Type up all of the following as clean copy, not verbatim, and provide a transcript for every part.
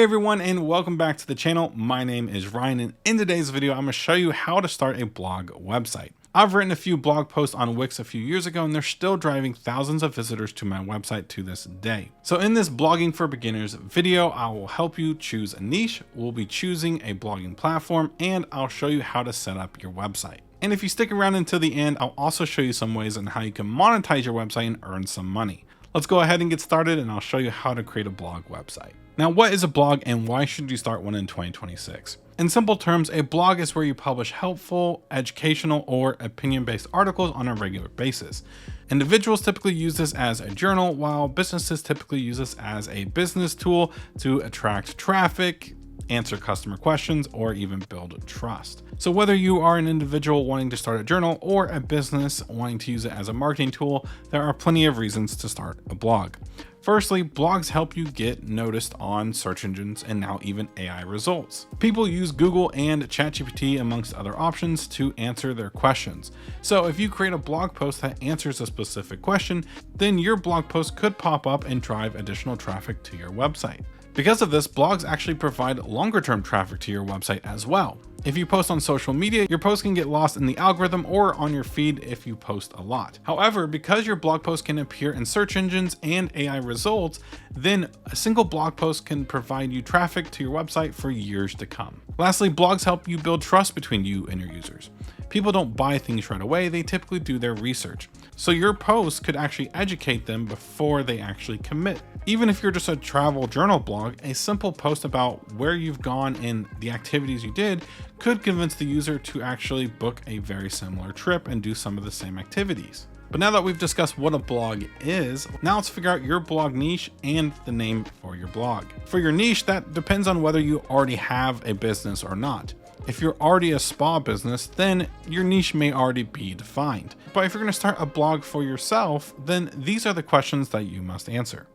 Hey everyone, and welcome back to the channel. My name is Ryan, and in today's video I'm going to show you how to start a blog website. I've written a few blog posts on Wix a few years ago, and they're still driving thousands of visitors to my website to this day. So in this blogging for beginners video, I will help you choose a niche. We'll be choosing a blogging platform, and I'll show you how to set up your website. And if you stick around until the end, I'll also show you some ways on how you can monetize your website and earn some money. Let's go ahead and get started, and I'll show you how to create a blog website. Now, what is a blog and why should you start one in 2026? In simple terms, a blog is where you publish helpful, educational, or opinion-based articles on a regular basis. Individuals typically use this as a journal, while businesses typically use this as a business tool to attract traffic, answer customer questions, or even build trust. So whether you are an individual wanting to start a journal or a business wanting to use it as a marketing tool, there are plenty of reasons to start a blog. Firstly, blogs help you get noticed on search engines and now even AI results. People use Google and ChatGPT amongst other options to answer their questions. So if you create a blog post that answers a specific question, then your blog post could pop up and drive additional traffic to your website. Because of this, blogs actually provide longer-term traffic to your website as well. If you post on social media, your post can get lost in the algorithm or on your feed if you post a lot. However, because your blog post can appear in search engines and AI results, then a single blog post can provide you traffic to your website for years to come. Lastly, blogs help you build trust between you and your users. People don't buy things right away, they typically do their research. So your post could actually educate them before they actually commit. Even if you're just a travel journal blog, a simple post about where you've gone and the activities you did could convince the user to actually book a very similar trip and do some of the same activities. But now that we've discussed what a blog is, now let's figure out your blog niche and the name for your blog. For your niche, that depends on whether you already have a business or not. If you're already a spa business, then your niche may already be defined. But if you're going to start a blog for yourself, then these are the questions that you must answer.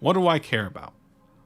What do I care about?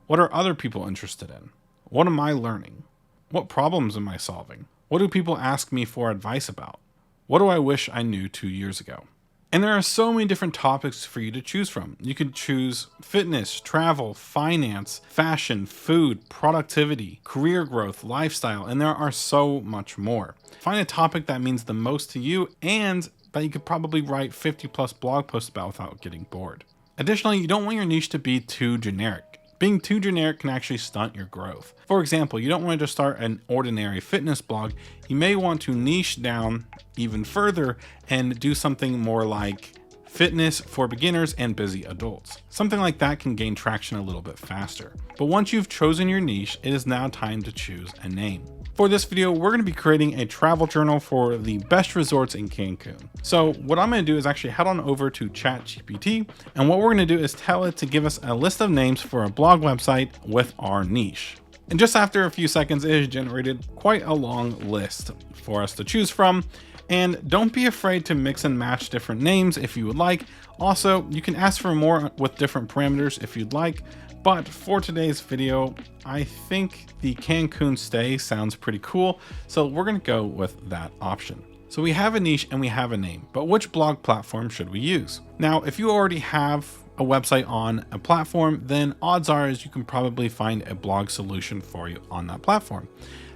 What are other people interested in? What am I learning? What problems am I solving? What do people ask me for advice about? What do I wish I knew 2 years ago? And there are so many different topics for you to choose from. You could choose fitness, travel, finance, fashion, food, productivity, career growth, lifestyle, and there are so much more. Find a topic that means the most to you and that you could probably write 50+ blog posts about without getting bored. Additionally, you don't want your niche to be too generic. Being too generic can actually stunt your growth. For example, you don't want to just start an ordinary fitness blog. You may want to niche down even further and do something more like fitness for beginners and busy adults. Something like that can gain traction a little bit faster. But once you've chosen your niche, it is now time to choose a name. For this video, we're going to be creating a travel journal for the best resorts in Cancun. So what I'm going to do is actually head on over to ChatGPT, and what we're going to do is tell it to give us a list of names for a blog website with our niche. And just after a few seconds, it has generated quite a long list for us to choose from. And don't be afraid to mix and match different names if you would like. Also, you can ask for more with different parameters if you'd like. But for today's video, I think the Cancun stay sounds pretty cool, so we're going to go with that option. So we have a niche and we have a name, but which blog platform should we use? Now, if you already have a website on a platform, then odds are is you can probably find a blog solution for you on that platform.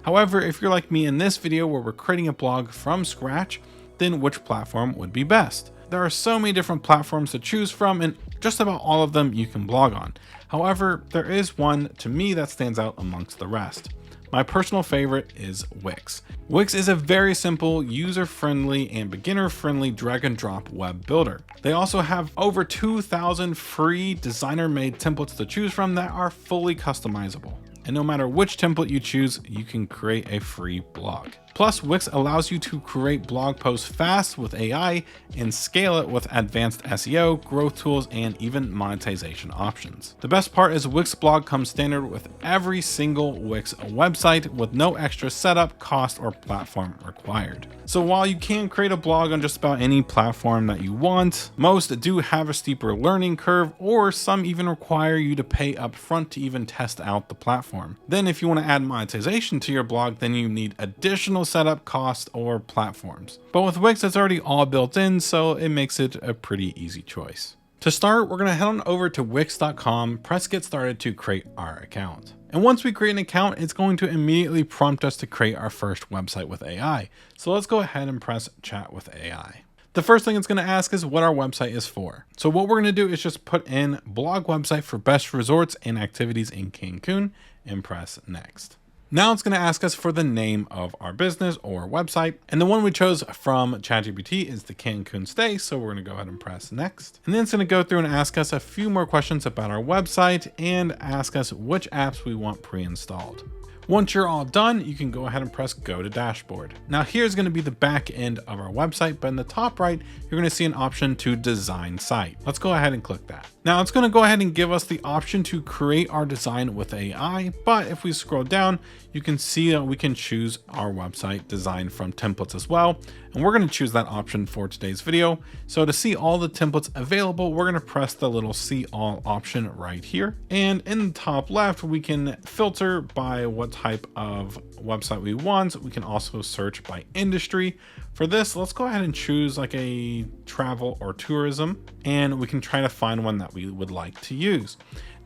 However, if you're like me in this video where we're creating a blog from scratch, then which platform would be best? There are so many different platforms to choose from, and just about all of them you can blog on. However, there is one to me that stands out amongst the rest. My personal favorite is Wix. Wix is a very simple, user-friendly, and beginner-friendly drag-and-drop web builder. They also have over 2,000 free designer-made templates to choose from that are fully customizable. And no matter which template you choose, you can create a free blog. Plus, Wix allows you to create blog posts fast with AI and scale it with advanced SEO, growth tools, and even monetization options. The best part is Wix blog comes standard with every single Wix website with no extra setup, cost, or platform required. So while you can create a blog on just about any platform that you want, most do have a steeper learning curve, or some even require you to pay upfront to even test out the platform. Then if you want to add monetization to your blog, then you need additional setup cost or platforms. But with Wix, it's already all built in, so it makes it a pretty easy choice. To start, we're going to head on over to wix.com, press get started to create our account. And once we create an account, it's going to immediately prompt us to create our first website with AI. So let's go ahead and press chat with AI. The first thing it's going to ask is what our website is for. So what we're going to do is just put in blog website for best resorts and activities in Cancun and press next. Now it's going to ask us for the name of our business or website. And the one we chose from ChatGPT is the Cancun stay. So we're going to go ahead and press next. And then it's going to go through and ask us a few more questions about our website and ask us which apps we want pre-installed. Once you're all done, you can go ahead and press go to dashboard. Now here's going to be the back end of our website, but in the top right, you're going to see an option to design site. Let's go ahead and click that. Now it's going to go ahead and give us the option to create our design with AI, but if we scroll down, you can see that we can choose our website design from templates as well. And we're going to choose that option for today's video. So to see all the templates available, we're going to press the little see all option right here. And in the top left, we can filter by what type of website we want. We can also search by industry. For this, let's go ahead and choose like a travel or tourism, and we can try to find one that we would like to use.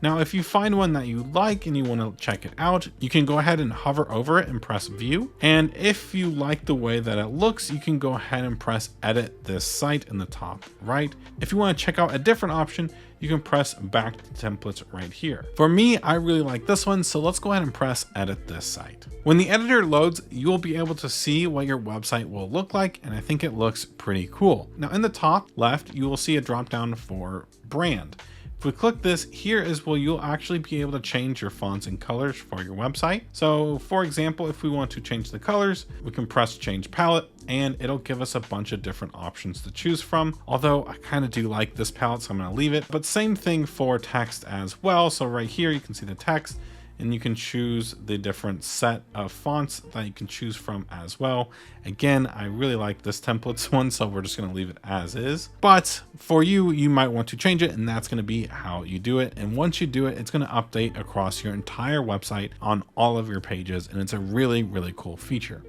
Now, if you find one that you like and you want to check it out, you can go ahead and hover over it and press view. And if you like the way that it looks, you can go ahead and press edit this site in the top right. If you want to check out a different option, you can press back to templates right here. For me, I really like this one, so let's go ahead and press edit this site. When the editor loads, you'll be able to see what your website will look like, and I think it looks pretty cool. Now in the top left, you will see a drop down for brand. If we click this, here is where you'll actually be able to change your fonts and colors for your website. So for example, if we want to change the colors, we can press change palette and it'll give us a bunch of different options to choose from. Although I kind of do like this palette, so I'm going to leave it. But same thing for text as well. So right here, you can see the text, and you can choose the different set of fonts that you can choose from as well. Again, I really like this templates one, so we're just going to leave it as is. But for you, you might want to change it, and that's going to be how you do it. And once you do it, it's going to update across your entire website on all of your pages, and it's a really, really cool feature.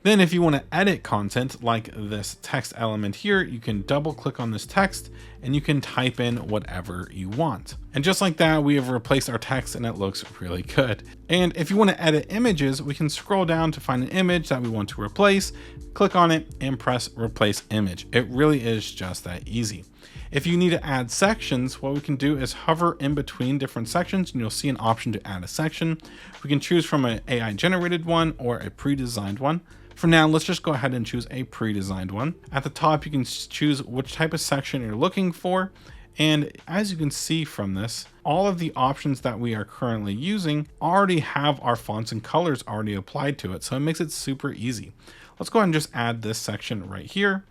Then if you want to edit content like this text element here, you can double click on this text and you can type in whatever you want. And just like that, we have replaced our text and it looks really good. And if you want to edit images, we can scroll down to find an image that we want to replace, click on it and press replace image. It really is just that easy. If you need to add sections, what we can do is hover in between different sections and you'll see an option to add a section. We can choose from an AI generated one or a pre-designed one. For now, let's just go ahead and choose a pre-designed one. At the top, you can choose which type of section you're looking for. And as you can see from this, all of the options that we are currently using already have our fonts and colors already applied to it. So it makes it super easy. Let's go ahead and just add this section right here.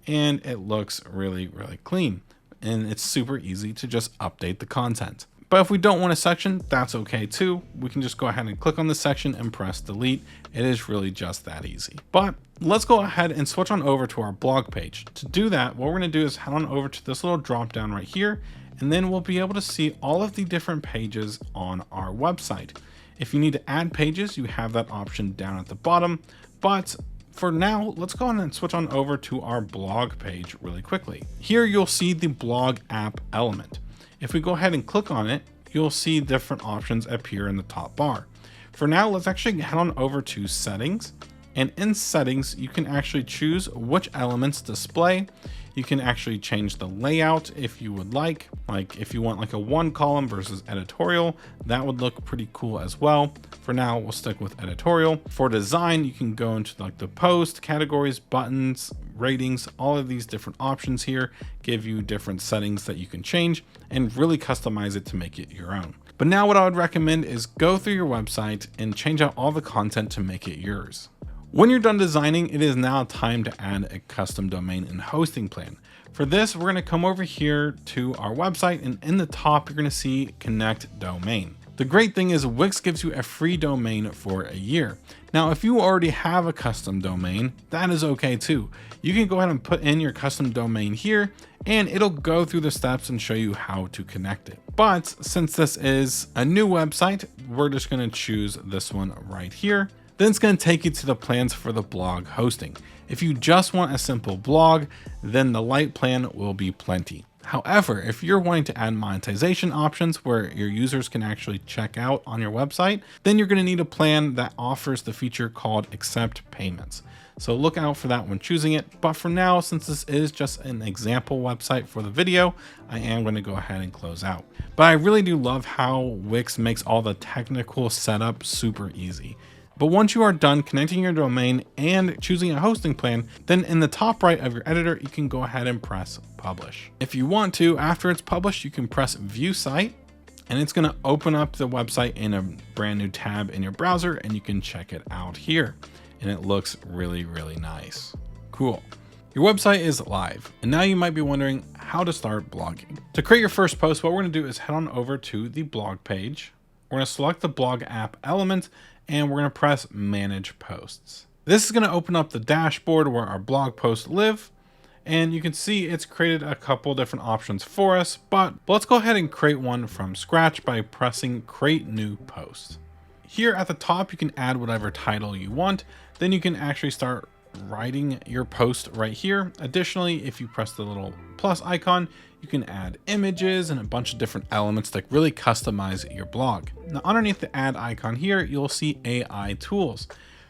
And it looks really, really clean. And it's super easy to just update the content. But if we don't want a section, that's okay too. We can just go ahead and click on the section and press delete. It is really just that easy. But let's go ahead and switch on over to our blog page. To do that, what we're going to do is head on over to this little drop down right here, and then we'll be able to see all of the different pages on our website. If you need to add pages, you have that option down at the bottom. But for now, let's go ahead and switch on over to our blog page really quickly. Here you'll see the blog app element. If we go ahead and click on it, you'll see different options appear in the top bar. For now, let's actually head on over to settings. And in settings, you can actually choose which elements display. You can actually change the layout if you would like if you want like a one column versus editorial, that would look pretty cool as well. For now, we'll stick with editorial. For design, you can go into like the post, categories, buttons, ratings, all of these different options here give you different settings that you can change and really customize it to make it your own. But now what I would recommend is go through your website and change out all the content to make it yours. When you're done designing, it is now time to add a custom domain and hosting plan. For this, we're going to come over here to our website, and in the top, you're going to see connect domain. The great thing is Wix gives you a free domain for a year. Now, if you already have a custom domain, that is okay too. You can go ahead and put in your custom domain here, and it'll go through the steps and show you how to connect it. But since this is a new website, we're just going to choose this one right here. Then it's going to take you to the plans for the blog hosting. If you just want a simple blog, then the light plan will be plenty. However, if you're wanting to add monetization options where your users can actually check out on your website, then you're going to need a plan that offers the feature called accept payments. So look out for that when choosing it. But for now, since this is just an example website for the video, I am going to go ahead and close out. But I really do love how Wix makes all the technical setup super easy. But once you are done connecting your domain and choosing a hosting plan, then in the top right of your editor, you can go ahead and press publish. If you want to, after it's published, you can press view site, and it's going to open up the website in a brand new tab in your browser, and you can check it out here. And it looks really, really nice. Cool. Your website is live, and now you might be wondering how to start blogging. To create your first post, what we're going to do is head on over to the blog page. We're going to select the blog app element, and we're going to press manage posts. This is going to open up the dashboard where our blog posts live. And you can see it's created a couple different options for us, but let's go ahead and create one from scratch by pressing create new post. Here at the top, you can add whatever title you want. Then you can actually start writing your post right here. Additionally, if you press the little plus icon, you can add images and a bunch of different elements that really customize your blog. Now, underneath the add icon here, you'll see AI tools.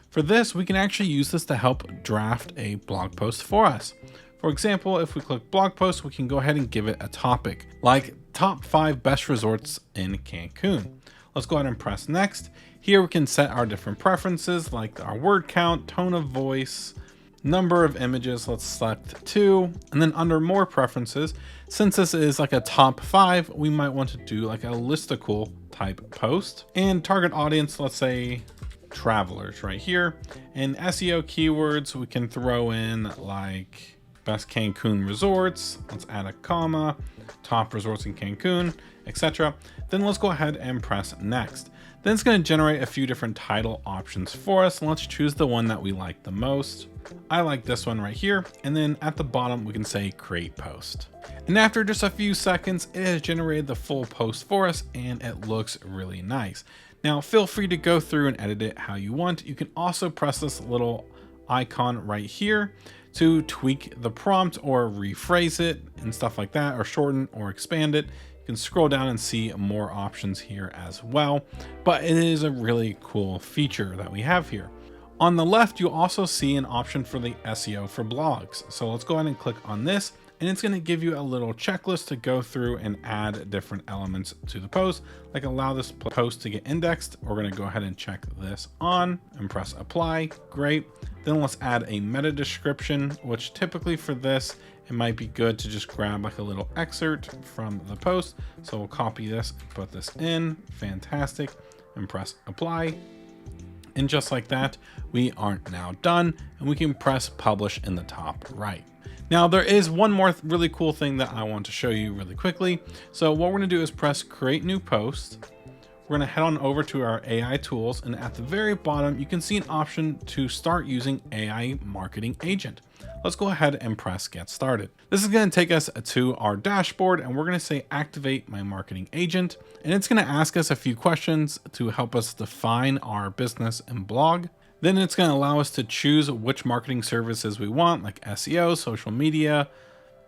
For this, we can actually use this to help draft a blog post for us. For example, if we click blog post, we can go ahead and give it a topic like top 5 best resorts in Cancun. Let's go ahead and press next. Here we can set our different preferences like our word count, tone of voice, number of images. Let's select 2. And then under more preferences, since this is like a top 5, we might want to do like a listicle type post. And target audience, let's say travelers right here. And SEO keywords, we can throw in like best Cancun resorts. Let's add a comma, top resorts in Cancun, etc. Then let's go ahead and press next. Then it's going to generate a few different title options for us. Let's choose the one that we like the most. I like this one right here. And then at the bottom, we can say create post. And after just a few seconds, it has generated the full post for us, and it looks really nice. Now, feel free to go through and edit it how you want. You can also press this little icon right here to tweak the prompt or rephrase it and stuff like that, or shorten or expand it. You can scroll down and see more options here as well, but it is a really cool feature that we have here. On the left, you'll also see an option for the SEO for blogs. So let's go ahead and click on this, and it's going to give you a little checklist to go through and add different elements to the post, like allow this post to get indexed. We're going to go ahead and check this on and press apply. Great. Then let's add a meta description, which typically for this, it might be good to just grab like a little excerpt from the post. So we'll copy this and put this in. Fantastic. And press apply. And just like that, we are now done, and we can press publish in the top right. Now there is one more really cool thing that I want to show you really quickly. So what we're going to do is press create new post. We're going to head on over to our AI tools, and at the very bottom, you can see an option to start using AI marketing agent. Let's go ahead and press get started. This is going to take us to our dashboard, and we're going to say activate my marketing agent. And it's going to ask us a few questions to help us define our business and blog. Then it's going to allow us to choose which marketing services we want, like SEO, social media,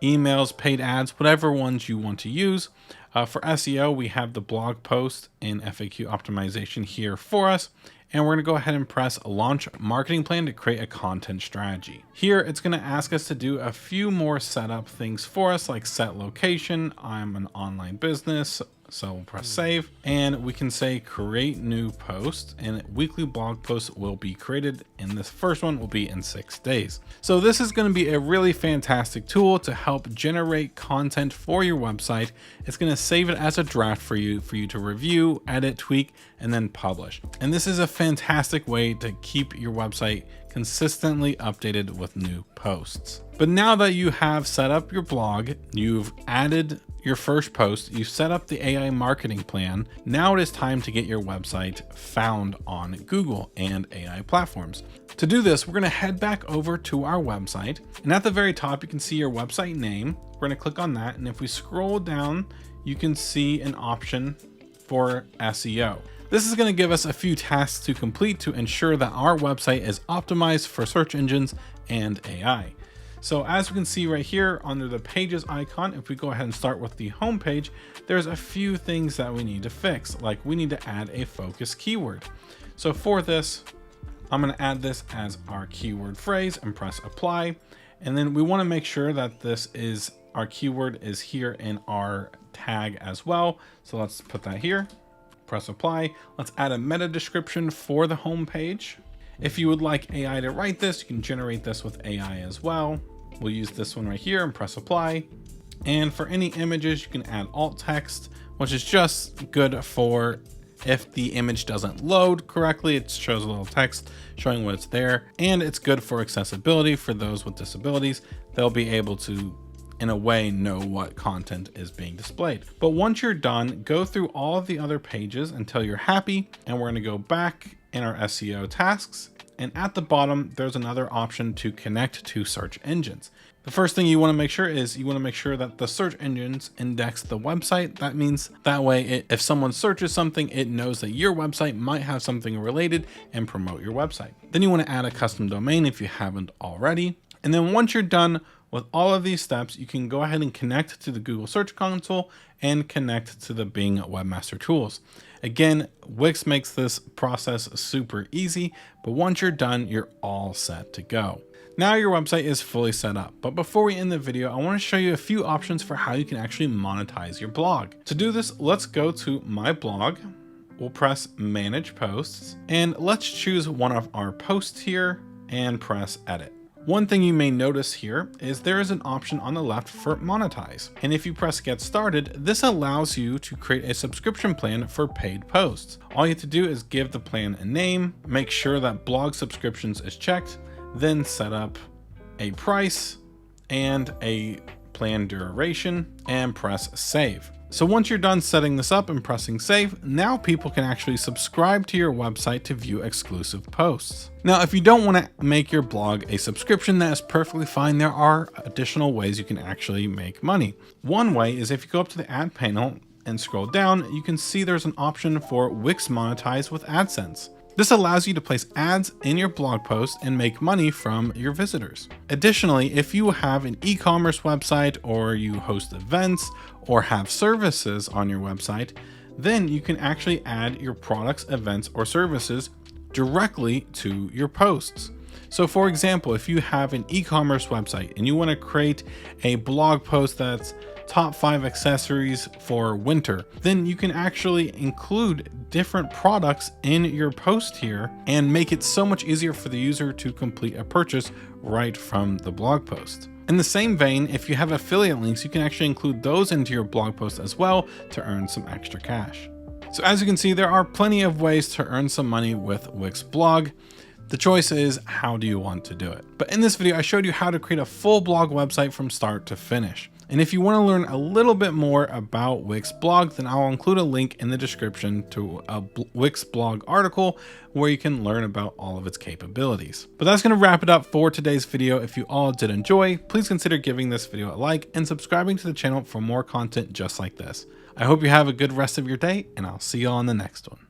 emails, paid ads, whatever ones you want to use. For SEO, we have the blog post and FAQ optimization here for us. And we're going to go ahead and press launch marketing plan to create a content strategy. Here, it's going to ask us to do a few more setup things for us, like set location. I'm an online business, so we'll press save, and we can say create new post, and weekly blog posts will be created, and this first one will be in 6 days. So this is going to be a really fantastic tool to help generate content for your website. It's going to save it as a draft for you to review, edit, tweak, and then publish. And this is a fantastic way to keep your website consistently updated with new posts. But now that you have set up your blog, you've added your first post, you've set up the AI marketing plan, now it is time to get your website found on Google and AI platforms. To do this, we're going to head back over to our website, and at the very top, you can see your website name. We're going to click on that, and if we scroll down, you can see an option for SEO. This is going to give us a few tasks to complete to ensure that our website is optimized for search engines and AI. So as we can see right here under the pages icon, if we go ahead and start with the home page, there's a few things that we need to fix. Like we need to add a focus keyword. So for this, I'm going to add this as our keyword phrase and press apply. And then we want to make sure that our keyword is here in our tag as well. So let's put that here, press apply. Let's add a meta description for the home page. If you would like AI to write this, you can generate this with AI as well. We'll use this one right here and press apply. And for any images, you can add alt text, which is just good for if the image doesn't load correctly, it shows a little text showing what it's there. And it's good for accessibility for those with disabilities. They'll be able to, in a way, know what content is being displayed. But once you're done, go through all of the other pages until you're happy. And we're going to go back in our SEO tasks. And at the bottom, there's another option to connect to search engines. The first thing you want to make sure is you want to make sure that the search engines index the website. That means that way, if someone searches something, it knows that your website might have something related and promote your website. Then you want to add a custom domain if you haven't already. And then once you're done with all of these steps, you can go ahead and connect to the Google Search Console and connect to the Bing Webmaster Tools. Again, Wix makes this process super easy, but once you're done, you're all set to go. Now your website is fully set up, but before we end the video, I want to show you a few options for how you can actually monetize your blog. To do this, let's go to my blog. We'll press manage posts and let's choose one of our posts here and press edit. One thing you may notice here is there is an option on the left for monetize. And if you press get started, this allows you to create a subscription plan for paid posts. All you have to do is give the plan a name, make sure that blog subscriptions is checked, then set up a price and a plan duration and press save. So once you're done setting this up and pressing save, now people can actually subscribe to your website to view exclusive posts. Now, if you don't want to make your blog a subscription, that is perfectly fine. There are additional ways you can actually make money. One way is if you go up to the ad panel and scroll down, you can see there's an option for Wix Monetize with AdSense. This allows you to place ads in your blog post and make money from your visitors. Additionally, if you have an e-commerce website or you host events or have services on your website, then you can actually add your products, events, or services directly to your posts. So for example, if you have an e-commerce website and you want to create a blog post that's top 5 accessories for winter, then you can actually include different products in your post here and make it so much easier for the user to complete a purchase right from the blog post. In the same vein, if you have affiliate links, you can actually include those into your blog post as well to earn some extra cash. So as you can see, there are plenty of ways to earn some money with Wix Blog. The choice is how do you want to do it? But in this video, I showed you how to create a full blog website from start to finish. And if you want to learn a little bit more about Wix Blog, then I'll include a link in the description to a Wix Blog article where you can learn about all of its capabilities. But that's going to wrap it up for today's video. If you all did enjoy, please consider giving this video a like and subscribing to the channel for more content just like this. I hope you have a good rest of your day, and I'll see you on the next one.